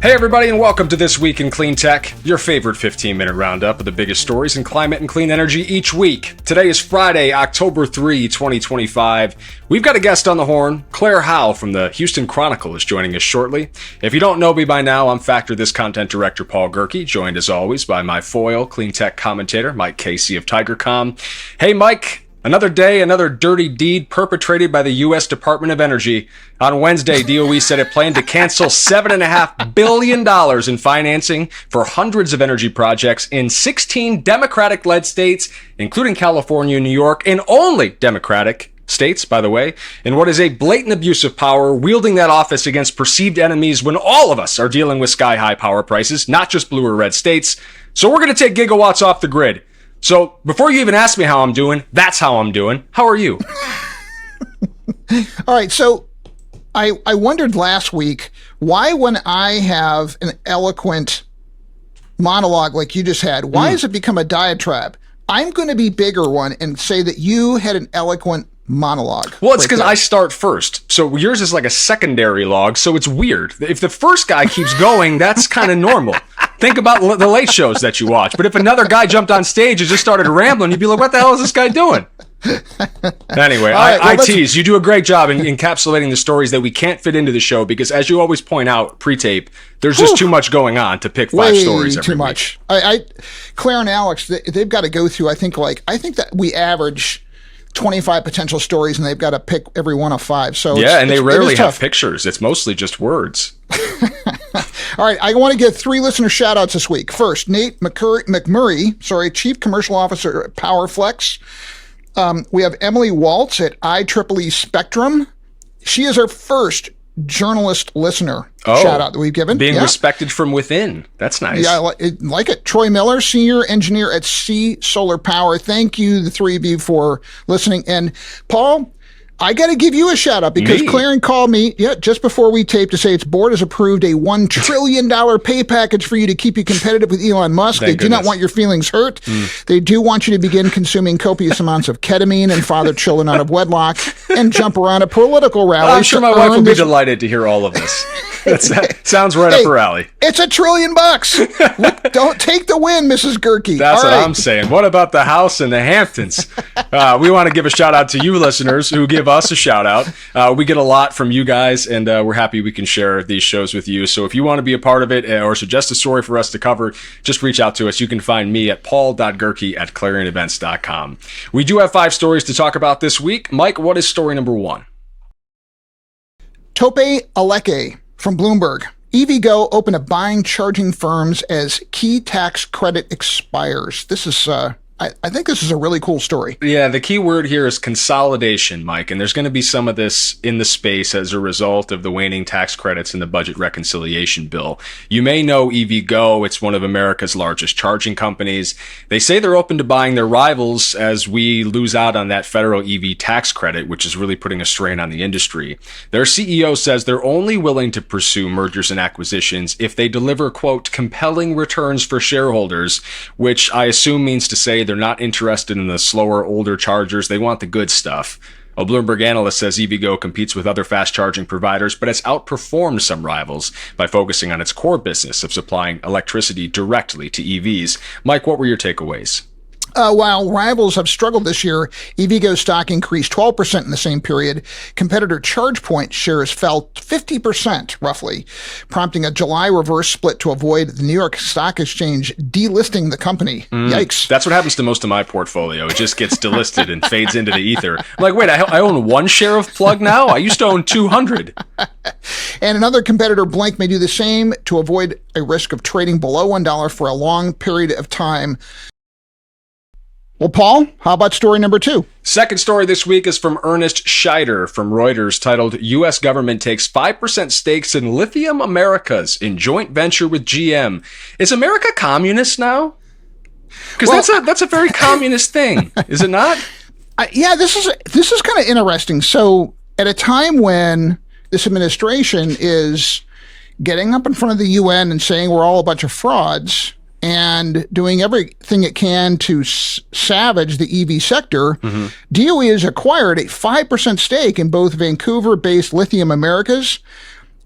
Hey everybody, and welcome to This Week in Cleantech, your favorite 15-minute roundup of the biggest stories in climate and clean energy each week. Today is Friday, October 3, 2025. We've got a guest on the horn. Claire Hao from the Houston Chronicle is joining us shortly. If you don't know me by now, I'm Factor This content director Paul Gerke, joined as always by my foil, Cleantech commentator Mike Casey of Tigercomm. Hey Mike. Another day, another dirty deed perpetrated by the U.S. Department of Energy. On Wednesday, DOE said it planned to cancel $7.5 billion in financing for hundreds of energy projects in 16 Democratic-led states, including California and New York, and only Democratic states, by the way, in what is a blatant abuse of power, wielding that office against perceived enemies when all of us are dealing with sky-high power prices, not just blue or red states. So we're going to take gigawatts off the grid. So, before you even ask me how I'm doing, that's how I'm doing. How are you? All right, so I wondered last week, why when I have an eloquent monologue like you just had, why has it become a diatribe? I'm going to be bigger one and say that you had an eloquent monologue. Well, it's because I start first. So yours is like a secondary log, so it's weird. If the first guy keeps going, that's kind of normal. Think about the late shows that you watch. But if another guy jumped on stage and just started rambling, you'd be like, what the hell is this guy doing? Anyway, right, I tease. You do a great job in encapsulating the stories that we can't fit into the show because, as you always point out, pre-tape, there's just too much going on to pick five stories every too much. Claire and Alex, they've got to go through, I think that we average 25 potential stories, and they've got to pick every one of five. So yeah, and they rarely have pictures. It's mostly just words. All right, I want to give three listener shout-outs this week. First, Nate McMurray, Chief Commercial Officer at PowerFlex. We have Emily Waltz at IEEE Spectrum. She is our first journalist listener shout-out that we've given. Being respected from within. That's nice. Yeah, I like it. Troy Miller, Senior Engineer at C Solar Power. Thank you, the three of you, for listening. And Paul, I got to give you a shout out because Claren called me just before we taped to say its board has approved a $1 trillion pay package for you to keep you competitive with Elon Musk. They do not want your feelings hurt. They do want you to begin consuming copious amounts of ketamine and father children out of wedlock and jump around a political rally. I'm sure my wife will be delighted to hear all of this. That sounds right up her alley. It's $1 trillion. Don't take the win, Mrs. Gerke. That's what I'm saying. What about the house in the Hamptons? We want to give a shout out to you listeners who give us a shout out. We get a lot from you guys, and we're happy we can share these shows with you. So if you want to be a part of it or suggest a story for us to cover, just reach out to us. You can find me at paul.gerke@clarionevents.com. We do have 5 stories to talk about this week. Mike, what is story number 1? Tope Aleke from Bloomberg. EVgo open to buying charging firms as key tax credit expires. This is, I think this is a really cool story. Yeah, the key word here is consolidation, Mike, and there's going to be some of this in the space as a result of the waning tax credits in the budget reconciliation bill. You may know EVgo. It's one of America's largest charging companies. They say they're open to buying their rivals as we lose out on that federal EV tax credit, which is really putting a strain on the industry. Their CEO says they're only willing to pursue mergers and acquisitions if they deliver, quote, compelling returns for shareholders, which I assume means to say they're not interested in the slower, older chargers. They want the good stuff. A Bloomberg analyst says EVgo competes with other fast charging providers, but has outperformed some rivals by focusing on its core business of supplying electricity directly to EVs. Mike, what were your takeaways? While rivals have struggled this year, EVgo stock increased 12% in the same period. Competitor ChargePoint shares fell 50%, roughly, prompting a July reverse split to avoid the New York Stock Exchange delisting the company. Yikes. That's what happens to most of my portfolio. It just gets delisted and fades into the ether. I'm like, wait, I own 1 share of Plug now? I used to own 200. And another competitor, Blink, may do the same to avoid a risk of trading below $1 for a long period of time. Well, Paul, how about story number 2? Second story this week is from Ernest Scheider from Reuters, titled, U.S. Government Takes 5% Stakes in Lithium Americas in Joint Venture with GM. Is America communist now? Because that's a very communist thing, is it not? Yeah, this is kind of interesting. So at a time when this administration is getting up in front of the UN and saying we're all a bunch of frauds, and doing everything it can to savage the EV sector, DOE has acquired a 5% stake in both Vancouver-based Lithium Americas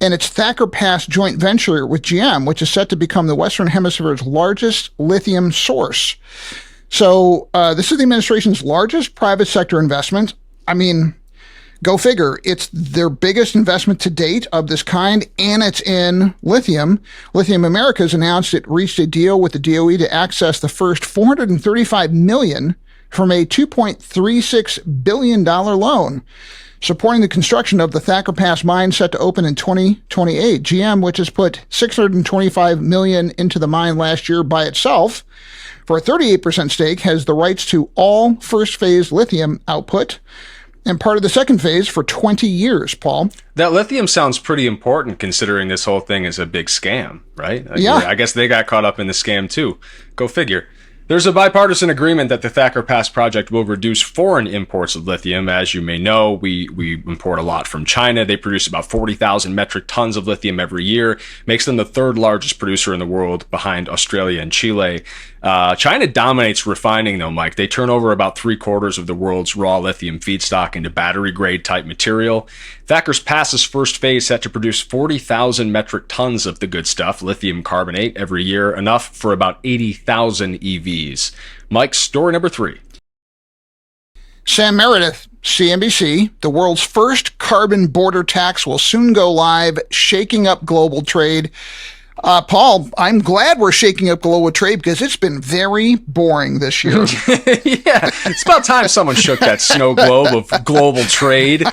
and its Thacker Pass joint venture with GM, which is set to become the Western Hemisphere's largest lithium source. So this is the administration's largest private sector investment. I mean, go figure. It's their biggest investment to date of this kind, and it's in lithium. Lithium Americas announced it reached a deal with the DOE to access the first $435 million from a $2.36 billion loan, supporting the construction of the Thacker Pass mine set to open in 2028. GM, which has put $625 million into the mine last year by itself, for a 38% stake, has the rights to all first phase lithium output and part of the second phase for 20 years, Paul. That lithium sounds pretty important considering this whole thing is a big scam, right? Yeah. I guess they got caught up in the scam too. Go figure. There's a bipartisan agreement that the Thacker Pass project will reduce foreign imports of lithium. As you may know, we import a lot from China. They produce about 40,000 metric tons of lithium every year, makes them the third largest producer in the world behind Australia and Chile. China dominates refining though, Mike. They turn over about 3/4 of the world's raw lithium feedstock into battery grade type material. Thacker's Pass's first phase set to produce 40,000 metric tons of the good stuff, lithium carbonate, every year, enough for about 80,000 EVs. Mike, story number 3. Sam Meredith, CNBC, the world's first carbon border tax will soon go live, shaking up global trade. Paul, I'm glad we're shaking up global trade because it's been very boring this year. Yeah, it's about time someone shook that snow globe of global trade.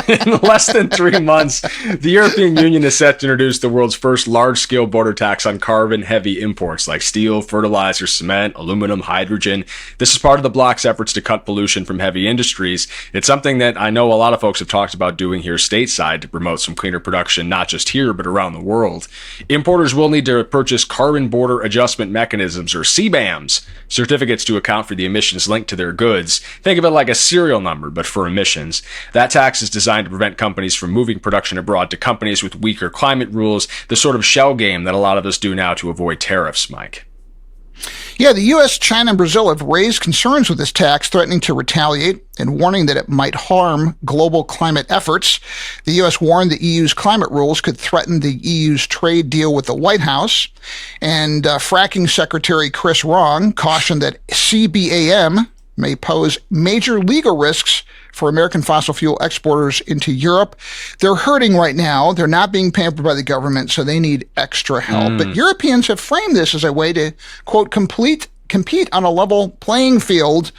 In less than 3 months, the European Union is set to introduce the world's first large-scale border tax on carbon-heavy imports like steel, fertilizer, cement, aluminum, hydrogen. This is part of the bloc's efforts to cut pollution from heavy industries. It's something that I know a lot of folks have talked about doing here stateside to promote some cleaner production, not just here, but around the world. Importers will need to purchase carbon border adjustment mechanisms, or CBAMs, certificates to account for the emissions linked to their goods. Think of it like a serial number, but for emissions. That tax is designed to prevent companies from moving production abroad to companies with weaker climate rules, the sort of shell game that a lot of us do now to avoid tariffs, Mike. Yeah, the U.S., China, and Brazil have raised concerns with this tax, threatening to retaliate and warning that it might harm global climate efforts. The U.S. warned the EU's climate rules could threaten the EU's trade deal with the White House. And fracking Secretary Chris Wrong cautioned that CBAM may pose major legal risks for American fossil fuel exporters into Europe. They're hurting right now. They're not being pampered by the government, so they need extra help. But Europeans have framed this as a way to, quote, compete on a level playing field.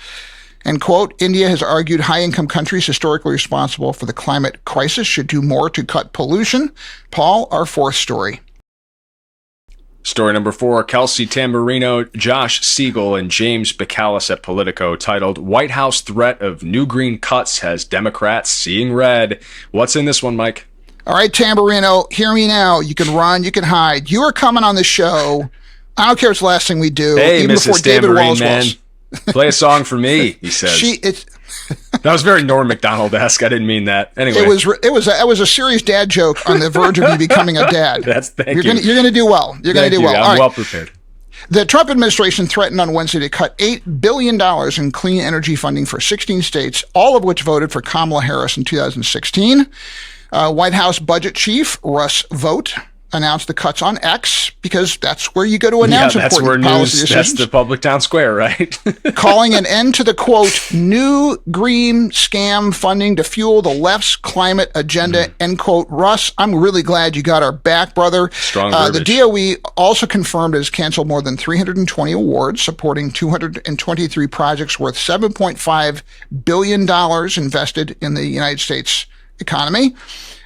And, quote, India has argued high-income countries historically responsible for the climate crisis should do more to cut pollution. Paul, our fourth story. Story number 4, Kelsey Tamburino, Josh Siegel, and James Bacalus at Politico, titled White House Threat of New Green Cuts Has Democrats Seeing Red. What's in this one, Mike? All right, Tamburino, hear me now. You can run, you can hide. You are coming on the show. I don't care what's the last thing we do. Hey, even Mrs. before David Tambourine Wallace Man, play a song for me, he says. That was very Norm Macdonald-esque. I didn't mean that. Anyway, it was a serious dad joke on the verge of you becoming a dad. Thank you. You're going to do well. You're going to do well. I'm well prepared. The Trump administration threatened on Wednesday to cut $8 billion in clean energy funding for 16 states, all of which voted for Kamala Harris in 2016. White House budget chief Russ Vought announced the cuts on X because that's where you go to announce important policy decisions. That's the public town square, right? Calling an end to the, quote, new green scam funding to fuel the left's climate agenda, end quote. Russ, I'm really glad you got our back, brother. Strong verbiage. The DOE also confirmed it has canceled more than 320 awards, supporting 223 projects worth $7.5 billion invested in the United States economy.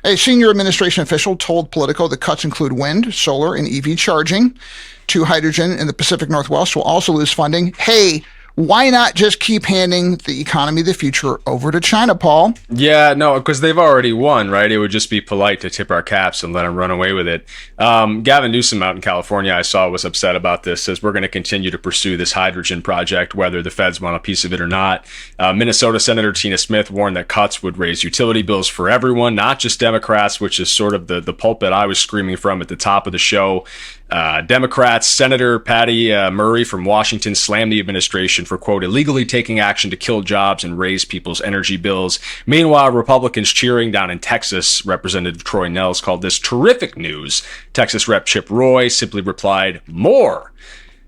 A senior administration official told Politico the cuts include wind, solar, and EV charging. 2 hydrogen in the Pacific Northwest will also lose funding. Hey, why not just keep handing the economy of the future over to China, Paul? Yeah, no, because they've already won, right? It would just be polite to tip our caps and let them run away with it. Gavin Newsom out in California, I saw, was upset about this, says we're going to continue to pursue this hydrogen project, whether the feds want a piece of it or not. Minnesota Senator Tina Smith warned that cuts would raise utility bills for everyone, not just Democrats, which is sort of the pulpit I was screaming from at the top of the show. Democrats, Senator Patty Murray from Washington slammed the administration for, quote, illegally taking action to kill jobs and raise people's energy bills. Meanwhile, Republicans cheering down in Texas, Representative Troy Nehls called this terrific news. Texas Rep Chip Roy simply replied, more.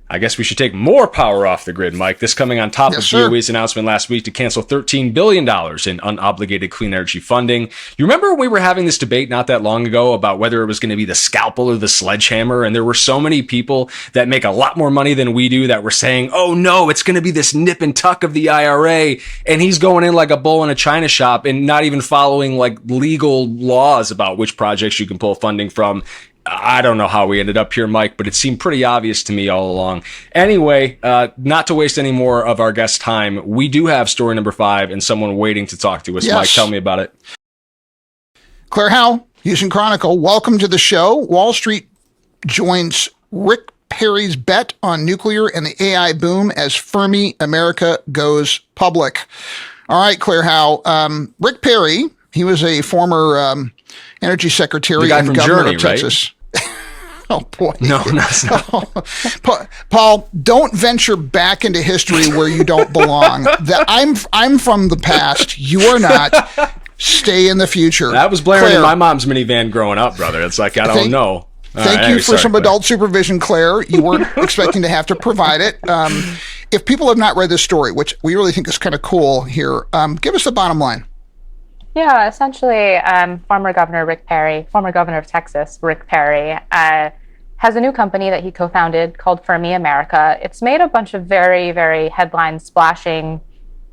I guess we should take more power off the grid, Mike. This coming on top of DOE's announcement last week to cancel $13 billion in unobligated clean energy funding. You remember we were having this debate not that long ago about whether it was going to be the scalpel or the sledgehammer, and there were so many people that make a lot more money than we do that were saying, oh no, it's going to be this nip and tuck of the IRA, and he's going in like a bull in a china shop and not even following like legal laws about which projects you can pull funding from. I don't know how we ended up here, Mike, but it seemed pretty obvious to me all along. Anyway, not to waste any more of our guest time, we do have story number 5 and someone waiting to talk to us. Yes. Mike, tell me about it. Claire Hao, Houston Chronicle, welcome to the show. Wall Street joins Rick Perry's bet on nuclear and the AI boom as Fermi America goes public. All right, Claire Hao. Rick Perry, he was a former energy secretary and governor of Texas. Right? Oh boy! No, it's not. Paul, don't venture back into history where you don't belong. I'm from the past. You are not. Stay in the future. That was blaring in my mom's minivan growing up, brother. It's like I don't know. Thank you for some adult supervision, Claire. You weren't expecting to have to provide it. If people have not read this story, which we really think is kind of cool here, give us the bottom line. Yeah, essentially, former Governor of Texas, Rick Perry, has a new company that he co-founded called Fermi America. It's made a bunch of very, very headline-splashing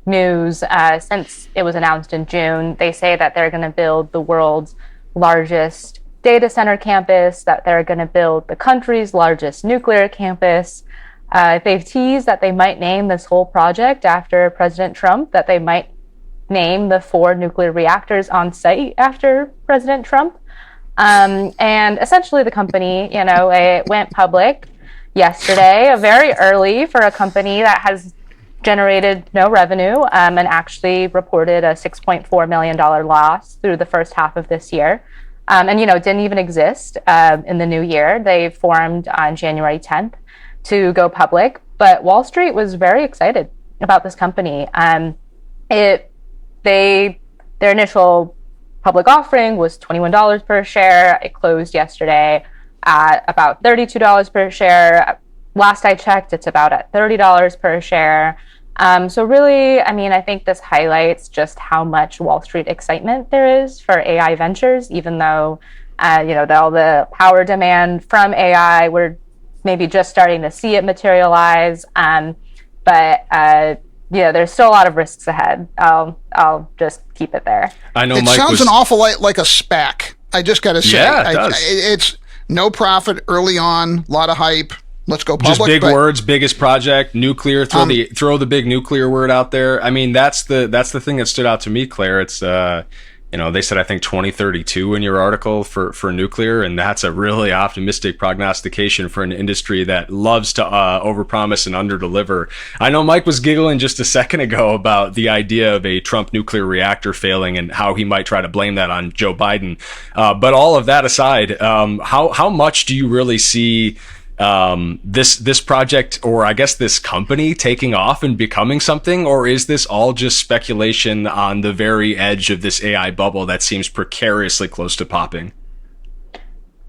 news since it was announced in June. They say that they're going to build the world's largest data center campus, that they're going to build the country's largest nuclear campus. They've teased that they might name this whole project after President Trump, that they might name the 4 nuclear reactors on site after President Trump. And essentially the company, it went public yesterday, very early for a company that has generated no revenue and actually reported a $6.4 million loss through the first half of this year. And, it didn't even exist in the new year. They formed on January 10th to go public, but Wall Street was very excited about this company. Their initial public offering was $21 per share. It closed yesterday at about $32 per share. Last I checked, it's about at $30 per share. So really, I think this highlights just how much Wall Street excitement there is for AI ventures, even though, all the power demand from AI, we're maybe just starting to see it materialize. There's still a lot of risks ahead. I'll just keep it there. I know it Mike sounds an awful lot like a SPAC. I just got to say, yeah, it does. It's no profit early on, a lot of hype. Let's go public. Just big words, biggest project, nuclear. Throw the big nuclear word out there. That's the thing that stood out to me, Claire. It's they said I think 2032 in your article for nuclear, and that's a really optimistic prognostication for an industry that loves to overpromise and underdeliver. I know Mike was giggling just a second ago about the idea of a Trump nuclear reactor failing and how he might try to blame that on Joe Biden. But all of that aside, how much do you really see this project, or I guess this company, taking off and becoming something, or is this all just speculation on the very edge of this AI bubble that seems precariously close to popping?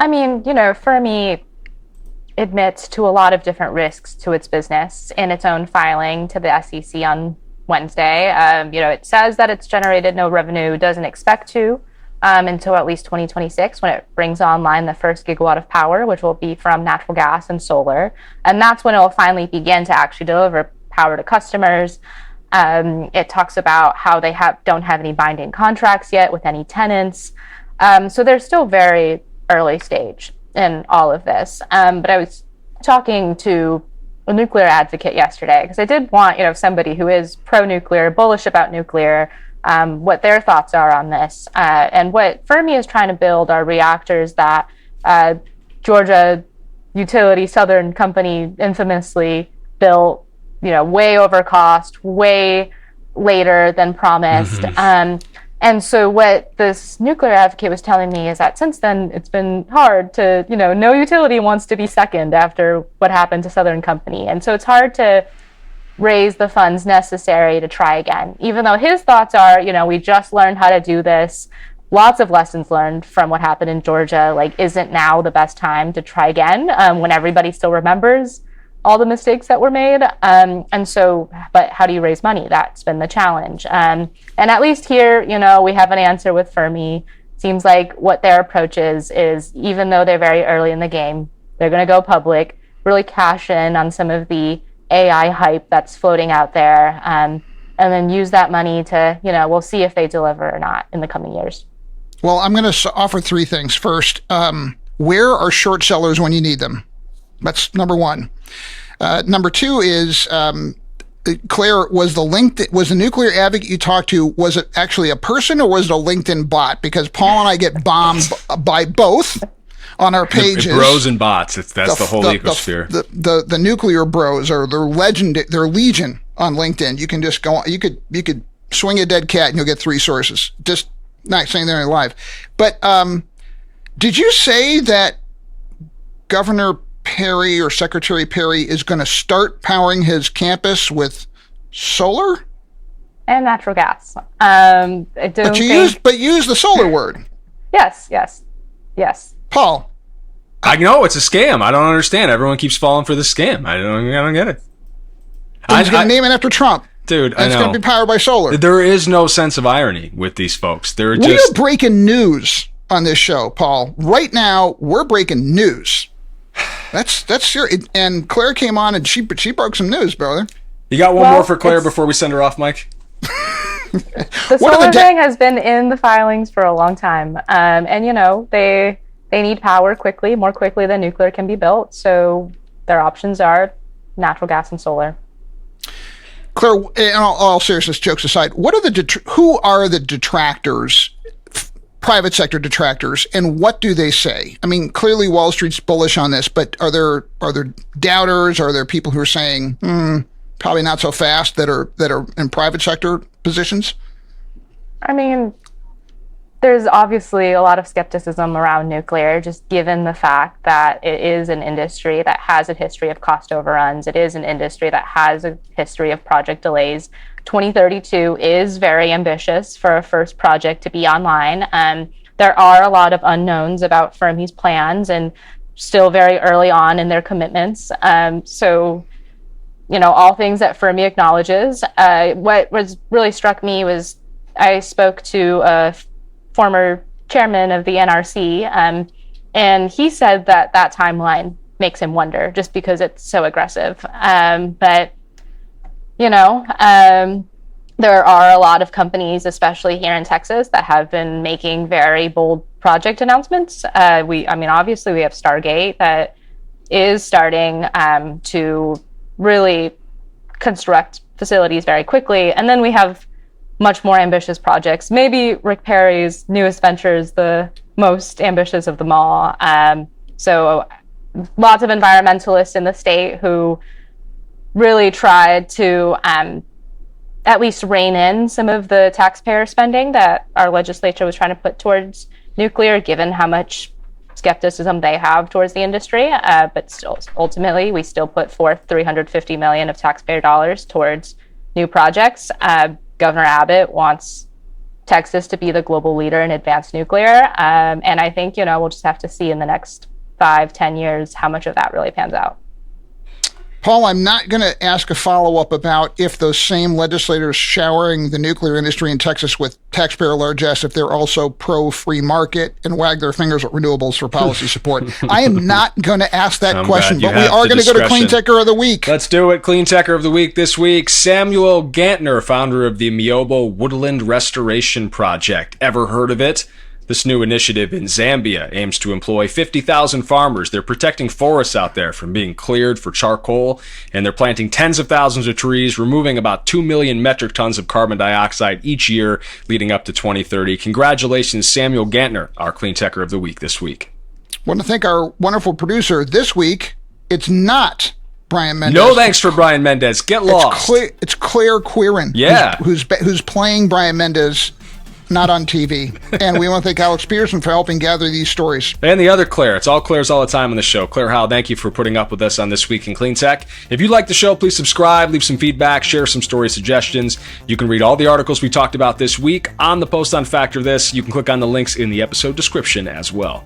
Fermi admits to a lot of different risks to its business in its own filing to the SEC on Wednesday. It says that it's generated no revenue, doesn't expect to, until at least 2026, when it brings online the first gigawatt of power, which will be from natural gas and solar. And that's when it will finally begin to actually deliver power to customers. It talks about how they don't have any binding contracts yet with any tenants. So they're still very early stage in all of this. But I was talking to a nuclear advocate yesterday, because I did want, somebody who is pro-nuclear, bullish about nuclear, what their thoughts are on this. And what Fermi is trying to build are reactors that Georgia utility Southern Company infamously built, way over cost, way later than promised. And so what this nuclear advocate was telling me is that since then, it's been hard to, no utility wants to be second after what happened to Southern Company. And so it's hard to raise the funds necessary to try again, even though his thoughts are, we just learned how to do this. Lots of lessons learned from what happened in Georgia. Like, isn't now the best time to try again when everybody still remembers all the mistakes that were made? And so, but how do you raise money? That's been the challenge. And at least here, we have an answer with Fermi. Seems like what their approach is even though they're very early in the game, they're going to go public, really cash in on some of the AI hype that's floating out there, and then use that money to, we'll see if they deliver or not in the coming years. Well, I'm going to offer three things. First, where are short sellers when you need them? That's number one. Number two is, Claire, was the nuclear advocate you talked to, was it actually a person or was it a LinkedIn bot? Because Paul and I get bombed by both on our pages. Bros and bots. That's the whole ecosphere. The nuclear bros are their legion on LinkedIn. You can just go. You could swing a dead cat and you'll get three sources. Just not saying they're alive. But did you say that Governor Perry or Secretary Perry is going to start powering his campus with solar and natural gas? But use the solar word. Yes. Paul, I know it's a scam. I don't understand. Everyone keeps falling for the scam. I don't get it. He's going to name it after Trump. Dude, I know. It's going to be powered by solar. There is no sense of irony with these folks. We are breaking news on this show, Paul. Right now, we're breaking news. That's your. And Claire came on and she broke some news, brother. You got one more for Claire before we send her off, Mike? The solar thing has been in the filings for a long time, and they need power more quickly than nuclear can be built. So their options are natural gas and solar. Claire, in all seriousness, jokes aside, who are the detractors, private sector detractors, and what do they say? I mean, clearly Wall Street's bullish on this, but are there doubters? Are there people who are saying probably not so fast that are in private sector positions? I mean, there's obviously a lot of skepticism around nuclear, just given the fact that it is an industry that has a history of cost overruns. It is an industry that has a history of project delays. 2032 is very ambitious for a first project to be online. There are a lot of unknowns about Fermi's plans and still very early on in their commitments. So, all things that Fermi acknowledges. What really struck me was I spoke to a former chairman of the NRC, and he said that timeline makes him wonder just because it's so aggressive. But there are a lot of companies, especially here in Texas, that have been making very bold project announcements. Obviously we have Stargate that is starting to really construct facilities very quickly. And then we have much more ambitious projects. Maybe Rick Perry's newest venture is the most ambitious of them all. So lots of environmentalists in the state who really tried to at least rein in some of the taxpayer spending that our legislature was trying to put towards nuclear, given how much skepticism they have towards the industry. But still, ultimately, we still put forth $350 million of taxpayer dollars towards new projects. Governor Abbott wants Texas to be the global leader in advanced nuclear. And I think, we'll just have to see in the next 5-10 years how much of that really pans out. Paul, I'm not going to ask a follow-up about if those same legislators showering the nuclear industry in Texas with taxpayer largesse, if they're also pro-free market and wag their fingers at renewables for policy support. I am not going to ask that question, but we are going to go to Cleantecher of the Week. Let's do it. Cleantecher of the Week this week. Samuel Gantner, founder of the Miombo Woodland Restoration Project. Ever heard of it? This new initiative in Zambia aims to employ 50,000 farmers. They're protecting forests out there from being cleared for charcoal, and they're planting tens of thousands of trees, removing about 2 million metric tons of carbon dioxide each year leading up to 2030. Congratulations, Samuel Gantner, our Cleantecher of the Week this week. I want to thank our wonderful producer this week. It's not Brian Mendez. No thanks for Brian Mendez. Get lost. It's Claire Quirin. Yeah. Who's playing Brian Mendez not on TV. And we want to thank Alex Pearson for helping gather these stories. And the other Claire. It's all Claire's all the time on the show. Claire Hao, thank you for putting up with us on This Week in Clean Tech. If you like the show, please subscribe, leave some feedback, share some story suggestions. You can read all the articles we talked about this week on the post on Factor This. You can click on the links in the episode description as well.